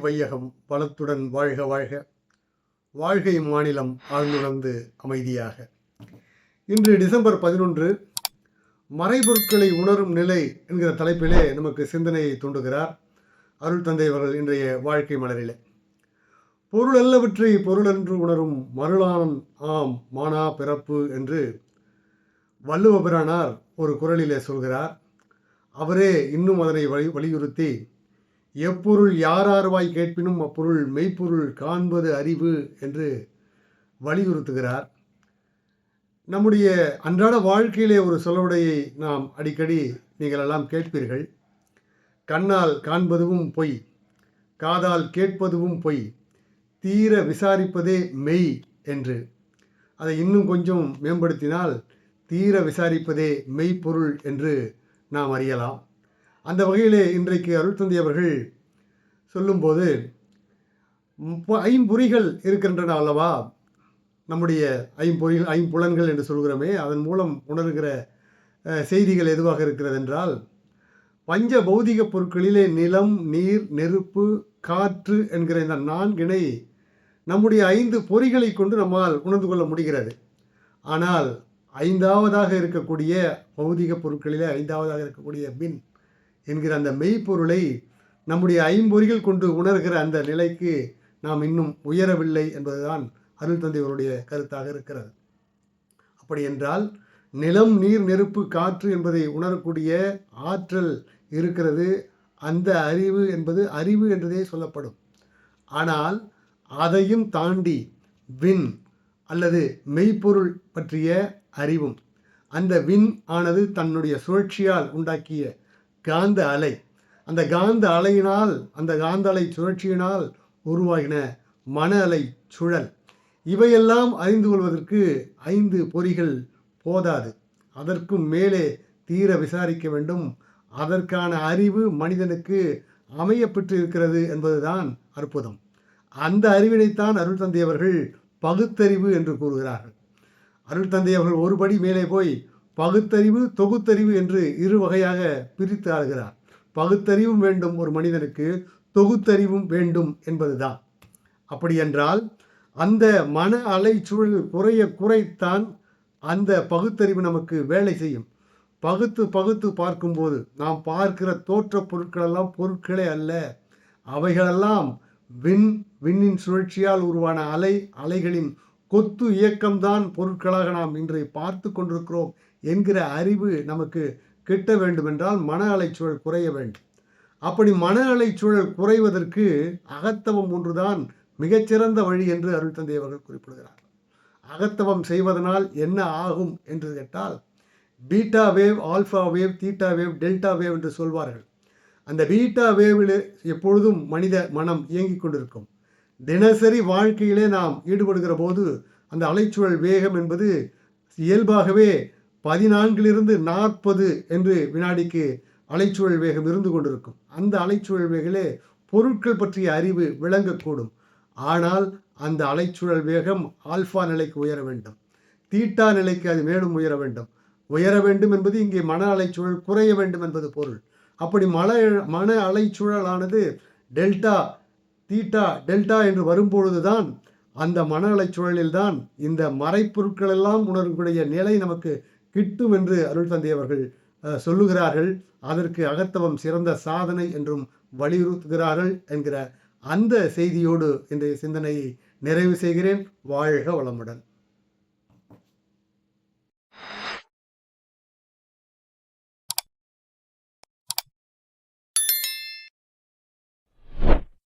வையகம் வளத்துடன் வாழ்க வாழ்க. வாழ்கை மாநிலம் ஆழ்ந்துணர்ந்து அமைதியாக. இன்று டிசம்பர் 11 மறைபொருட்களை உணரும் நிலை என்கிற தலைப்பிலே நமக்கு சிந்தனையை தூண்டுகிறார் அருள் தந்தை அவர்கள் இன்றைய வாழ்க்கை மலரிலே. பொருள் அல்லவற்றை பொருளென்று உணரும் மருளானன் ஆம் மானா பிறப்பு என்று வள்ளுவ பிரானார் ஒரு குறளிலே சொல்கிறார். அவரே இன்னும் அதனை வலியுறுத்தி, எப்பொருள் யாரார்வாய் கேட்பினும் அப்பொருள் மெய்ப்பொருள் காண்பது அறிவு என்று வலியுறுத்துகிறார். நம்முடைய அன்றாட வாழ்க்கையிலே ஒரு சொலவுடையை நாம் அடிக்கடி நீங்கள் எல்லாம் கேட்பீர்கள். கண்ணால் காண்பதுவும் பொய், காதால் கேட்பதுவும் பொய், தீர விசாரிப்பதே மெய் என்று. அதை இன்னும் கொஞ்சம் மேம்படுத்தினால் தீர விசாரிப்பதே மெய்ப்பொருள் என்று நாம் அறியலாம். அந்த வகையிலே இன்றைக்கு அருள் தந்தை அவர்கள் சொல்லும்போது, ஐம்பொறிகள் இருக்கின்றன அல்லவா, நம்முடைய ஐம்புலன்கள் என்று சொல்கிறோமே, அதன் மூலம் உணர்கிற செய்திகள் எதுவாக இருக்கிறது என்றால், பஞ்ச பௌதிக பொருட்களிலே நிலம், நீர், நெருப்பு, காற்று என்கிற இந்த நான்கினை நம்முடைய 5 பொறிகளை கொண்டு நம்மால் உணர்ந்து கொள்ள முடிகிறது. ஆனால் ஐந்தாவதாக இருக்கக்கூடிய பௌதிக பொருட்களிலே 5ஆவதாக இருக்கக்கூடிய பின் என்கிற அந்த மெய்ப்பொருளை நம்முடைய ஐம்பொறிகள் கொண்டு உணர்கிற அந்த நிலைக்கு நாம் இன்னும் உயரவில்லை என்பதுதான் அருள் தந்தைவருடைய கருத்தாக இருக்கிறது. அப்படி என்றால் நிலம், நீர், நெருப்பு, காற்று என்பதை உணரக்கூடிய ஆற்றல் இருக்கிறது. அந்த அறிவு என்பது அறிவு என்றதே சொல்லப்படும். ஆனால் அதையும் தாண்டி விண் அல்லது மெய்ப்பொருள் பற்றிய அறிவும், அந்த விண் ஆனது தன்னுடைய சுழற்சியால் உண்டாக்கிய காந்த அலை, அந்த காந்த அலையினால், அந்த காந்த அலை சுழற்சியினால் உருவாகின மன அலை சுழல், இவையெல்லாம் அறிந்து கொள்வதற்கு 5 பொறிகள் போதாது. அதற்கும் மேலே தீர விசாரிக்க வேண்டும். அதற்கான அறிவு மனிதனுக்கு அமையப்பெற்று இருக்கிறது என்பதுதான் அற்புதம். அந்த அறிவினைத்தான் அருள் தந்தை அவர்கள் பகுத்தறிவு என்று கூறுகிறார்கள். அருள் தந்தை அவர்கள் ஒருபடி மேலே போய் பகுத்தறிவு, தொகுத்தறிவு என்று 2 வகையாக பிரித்து ஆளுகிறார். பகுத்தறிவும் வேண்டும் ஒரு மனிதனுக்கு, தொகுத்தறிவும் வேண்டும் என்பதுதான். அப்படி என்றால் அந்த மன அலைச்சூழல் குறைத்தான் அந்த பகுத்தறிவு நமக்கு வேலை செய்யும். பகுத்து பார்க்கும்போது நாம் பார்க்கிற தோற்ற பொருட்களெல்லாம் பொருட்களே அல்ல, அவைகளெல்லாம் விண்ணின் சுழற்சியால் உருவான அலைகளின் கொத்து இயக்கம்தான் பொருட்களாக நாம் இன்று பார்த்து கொண்டிருக்கிறோம் என்கிற அறிவு நமக்கு கிட்ட வேண்டுமென்றால் மன அலைச்சூழல் குறைய வேண்டும். அப்படி மன அலைச்சூழல் குறைவதற்கு அகத்தவம் ஒன்றுதான் மிகச்சிறந்த வழி என்று அருள் தந்தை அவர்கள் குறிப்பிடுகிறார். அகத்தவம் செய்வதனால் என்ன ஆகும் என்று கேட்டால், beta wave, alpha wave, theta wave, delta wave என்று சொல்வார்கள். அந்த பீட்டா வேவில் எப்பொழுதும் மனித மனம் இயங்கிக் கொண்டிருக்கும். தினசரி வாழ்க்கையிலே நாம் ஈடுபடுகிற போது அந்த அலைச்சூழல் வேகம் என்பது இயல்பாகவே 14 to 40 என்று வினாடிக்கு அலைச்சூழல் வேகம் இருந்து கொண்டிருக்கும். அந்த அலைச்சூழல் வேகிலே பொருட்கள் பற்றிய அறிவு விளங்கக்கூடும். ஆனால் அந்த அலைச்சூழல் வேகம் ஆல்ஃபா நிலைக்கு உயர வேண்டும், தீட்டா நிலைக்கு அது மேலும் உயர வேண்டும் என்பது இங்கே மன அலைச்சூழல் குறைய வேண்டும் என்பது பொருள். அப்படி மன அலைச்சூழலானது டெல்டா, தீட்டா, டெல்டா என்று வரும்பொழுதுதான் அந்த மன அலைச்சூழலில்தான் இந்த மறைப்பொருட்கள் எல்லாம் உணரக்கூடிய நிலை நமக்கு கிட்டும் என்று அருள் தந்தை அவர்கள் சொல்லுகிறார்கள். அதற்கு அகத்தவம் சிறந்த சாதனை என்றும் வலியுறுத்துகிறார்கள் என்கிற அந்த செய்தியோடு இன்றைய சிந்தனையை நிறைவு செய்கிறேன். வாழ்க வளமுடன்.